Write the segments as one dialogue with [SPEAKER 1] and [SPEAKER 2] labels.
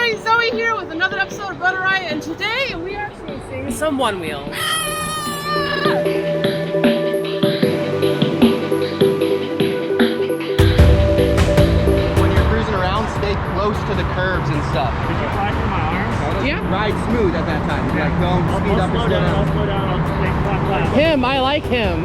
[SPEAKER 1] everybody, Zoe here with another episode of Rotor Riot, and today we are chasing some one wheel.
[SPEAKER 2] When you're cruising around, stay close to the curbs and stuff.
[SPEAKER 3] Did you flash for my arms?
[SPEAKER 1] Yeah.
[SPEAKER 2] Ride smooth at that time. Like don't speed up or slow down.
[SPEAKER 3] I'll slow down. I'll take flat left.
[SPEAKER 1] Him, I like him.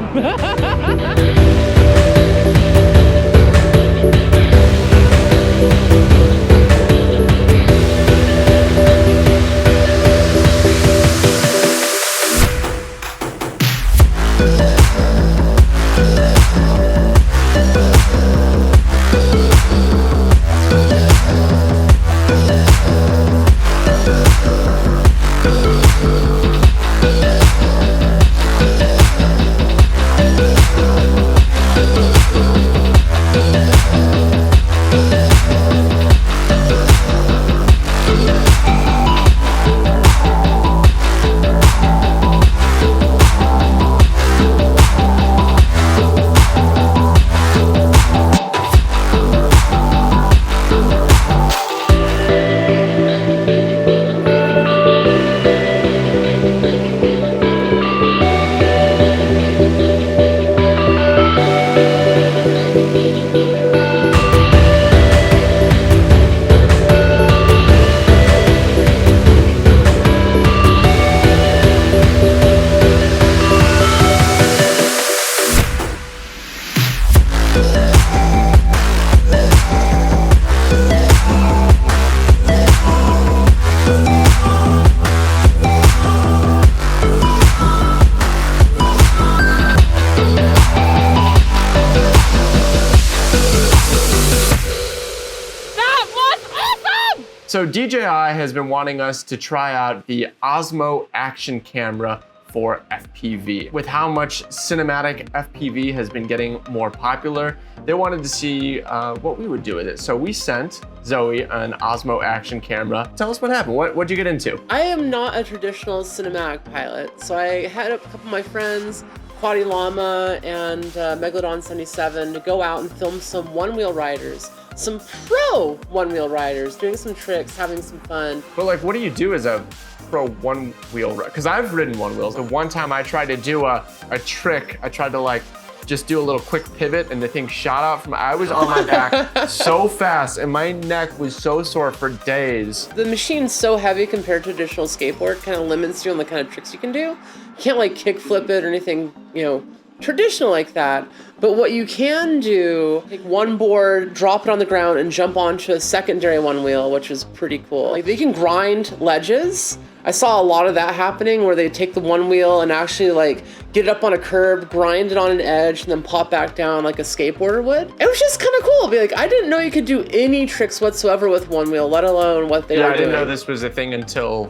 [SPEAKER 4] So DJI has been wanting us to try out the Osmo Action camera for FPV. With how much cinematic FPV has been getting more popular, they wanted to see what we would do with it. So we sent Zoe an Osmo Action camera. Tell us what happened. What'd you get into?
[SPEAKER 1] I am not a traditional cinematic pilot, so I had a couple of my friends, Qadai Llama and Megalodon 77, to go out and film some one-wheel riders. Some pro one-wheel riders, doing some tricks, having some fun.
[SPEAKER 4] But like, what do you do as a pro one-wheel rider? Because I've ridden one-wheels. The one time I tried to do a trick, I tried to like, just do a little quick pivot and the thing shot out from, I was on my back so fast and my neck was so sore for days.
[SPEAKER 1] The machine's so heavy compared to traditional skateboard, kind of limits you on the kind of tricks you can do. You can't like kick flip it or anything, you know, traditional like that. But what you can do, take one board, drop it on the ground and jump onto a secondary one wheel, which is pretty cool. Like they can grind ledges. I saw a lot of that happening where they take the one wheel and actually like get it up on a curb, grind it on an edge, and then pop back down like a skateboarder would. It was just kind of cool. Be like, I didn't know you could do any tricks whatsoever with one wheel, let alone what they were doing.
[SPEAKER 4] I didn't know this was a thing until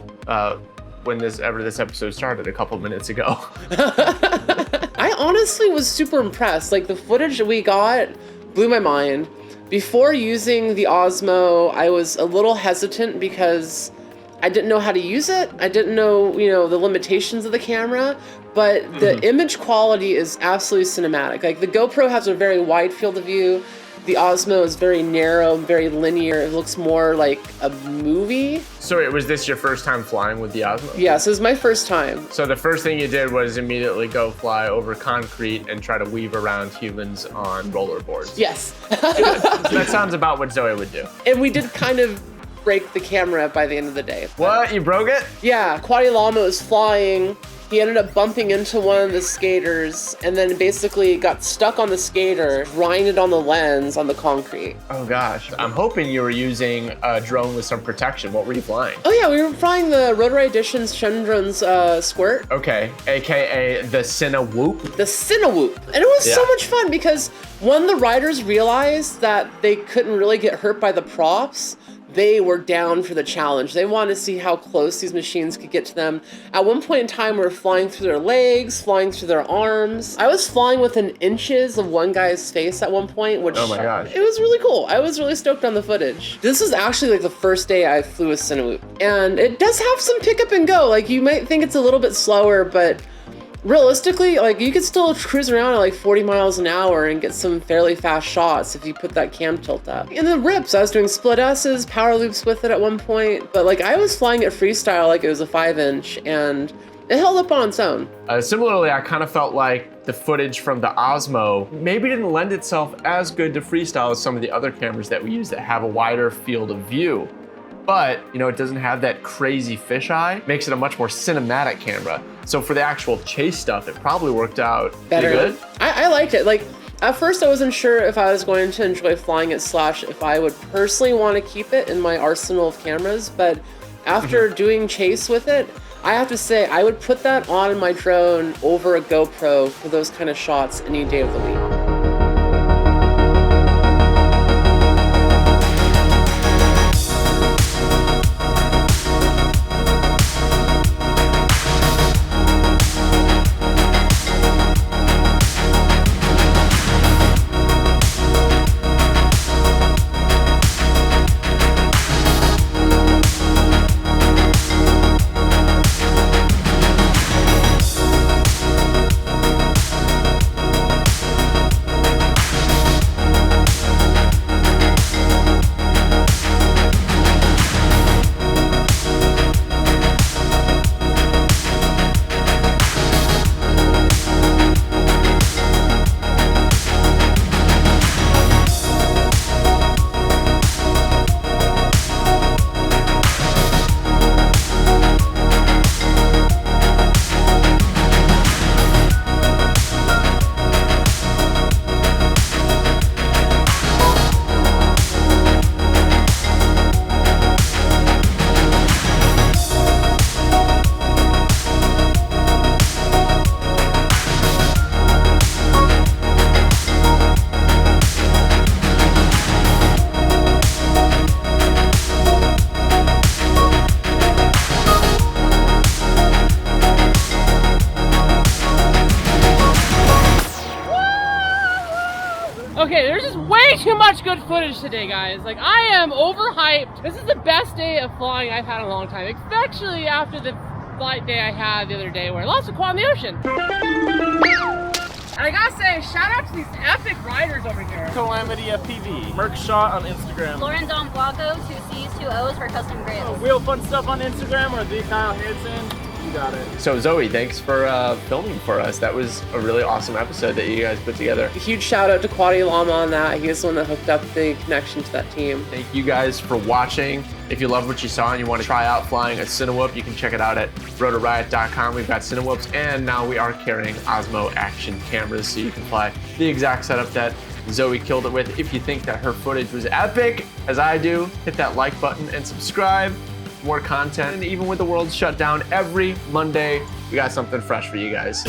[SPEAKER 4] when this episode started a couple minutes ago.
[SPEAKER 1] I honestly was super impressed. Like the footage that we got blew my mind. Before using the Osmo, I was a little hesitant because I didn't know how to use it. I didn't know, you know, the limitations of the camera, but the image quality is absolutely cinematic. Like the GoPro has a very wide field of view. The Osmo is very narrow, very linear. It looks more like a movie.
[SPEAKER 4] So was this your first time flying with the Osmo?
[SPEAKER 1] Yeah, so it was my first time.
[SPEAKER 4] So the first thing you did was immediately go fly over concrete and try to weave around humans on rollerboards.
[SPEAKER 1] Yes.
[SPEAKER 4] That sounds about what Zoe would do.
[SPEAKER 1] And we did kind of break the camera by the end of the day.
[SPEAKER 4] What, you broke it?
[SPEAKER 1] Yeah, Qadai Llama was flying. He ended up bumping into one of the skaters and then basically got stuck on the skater, grinded on the lens on the concrete.
[SPEAKER 4] Oh gosh. I'm hoping you were using a drone with some protection. What were you flying?
[SPEAKER 1] Oh yeah, we were flying the Rotor Riot Edition's Shendron's Squirt.
[SPEAKER 4] Okay, AKA the Cine Whoop.
[SPEAKER 1] The Cine Whoop. And it was so much fun because when the riders realized that they couldn't really get hurt by the props, they were down for the challenge. They wanted to see how close these machines could get to them. At one point in time, we were flying through their legs, flying through their arms. I was flying within inches of one guy's face at one point, which,
[SPEAKER 4] oh my gosh,
[SPEAKER 1] it was really cool. I was really stoked on the footage. This was actually like the first day I flew with Cinewhoop, and it does have some pick up and go. Like you might think it's a little bit slower, but realistically, like you could still cruise around at like 40 miles an hour and get some fairly fast shots if you put that cam tilt up. And the rips, I was doing split S's, power loops with it at one point, but like I was flying at freestyle like it was a 5-inch and it held up on its own.
[SPEAKER 4] Similarly, I kind of felt like the footage from the Osmo maybe didn't lend itself as good to freestyle as some of the other cameras that we use that have a wider field of view. But, you know, it doesn't have that crazy fisheye, makes it a much more cinematic camera. So for the actual chase stuff, it probably worked out
[SPEAKER 1] Better.
[SPEAKER 4] pretty good.
[SPEAKER 1] I liked it. Like, at first I wasn't sure if I was going to enjoy flying it / if I would personally want to keep it in my arsenal of cameras, but after doing chase with it, I have to say I would put that on my drone over a GoPro for those kind of shots any day of the week.
[SPEAKER 5] Okay, there's just way too much good footage today, guys. Like, I am overhyped. This is the best day of flying I've had in a long time, especially after the flight day I had the other day where I lost a quad in the ocean. And I gotta say, shout out to these epic riders over here.
[SPEAKER 3] Calamity FPV. Merc Shot on Instagram.
[SPEAKER 6] Lauren Don Blanco, 2 C's, 2 O's for custom grids.
[SPEAKER 3] Wheel Fun Stuff on Instagram or the Kyle Hansen. You got it.
[SPEAKER 4] So Zoe, thanks for filming for us. That was a really awesome episode that you guys put together.
[SPEAKER 1] A huge shout out to Qadai Llama on that. He was the one that hooked up the connection to that team.
[SPEAKER 4] Thank you guys for watching. If you love what you saw and you want to try out flying a Cinewhoop, you can check it out at rotorriot.com. We've got Cinewhoops, and now we are carrying Osmo Action cameras, so you can fly the exact setup that Zoe killed it with. If you think that her footage was epic, as I do, hit that like button and subscribe. More content, and even with the world shut down, every Monday we got something fresh for you guys.